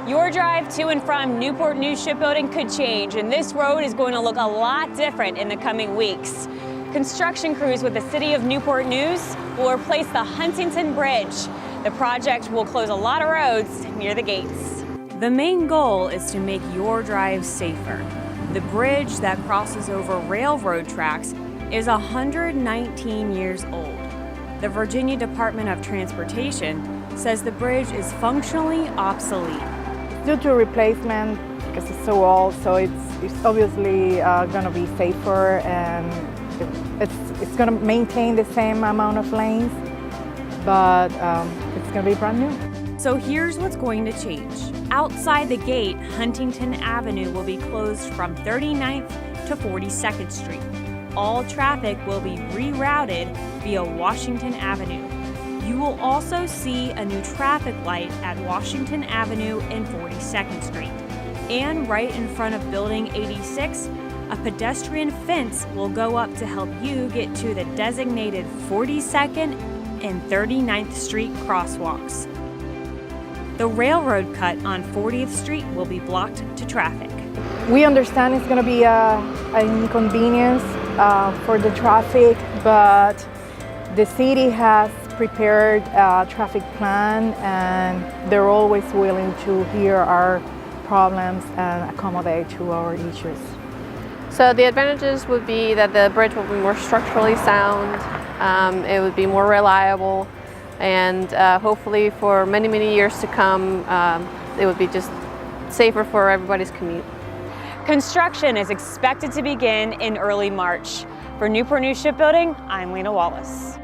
Your drive to and from Newport News Shipbuilding could change, and this road is going to look a lot different in the coming weeks. Construction crews with the City of Newport News will replace the Huntington Bridge. The project will close a lot of roads near the gates. The main goal is to make your drive safer. The bridge that crosses over railroad tracks is 119 years old. The Virginia Department of Transportation says the bridge is functionally obsolete. Due to replacement, because it's so old, so it's obviously going to be safer, and it's going to maintain the same amount of lanes, but it's going to be brand new. So here's what's going to change. Outside the gate, Huntington Avenue will be closed from 39th to 42nd Street. All traffic will be rerouted via Washington Avenue. You will also see a new traffic light at Washington Avenue and 42nd Street. And right in front of Building 86, a pedestrian fence will go up to help you get to the designated 42nd and 39th Street crosswalks. The railroad cut on 40th Street will be blocked to traffic. We understand it's going to be an inconvenience for the traffic, but the city has prepared a traffic plan, and they're always willing to hear our problems and accommodate to our issues. So the advantages would be that the bridge will be more structurally sound, it would be more reliable, and hopefully for many, many years to come, it would be just safer for everybody's commute. Construction is expected to begin in early March. For Newport News Shipbuilding, I'm Lena Wallace.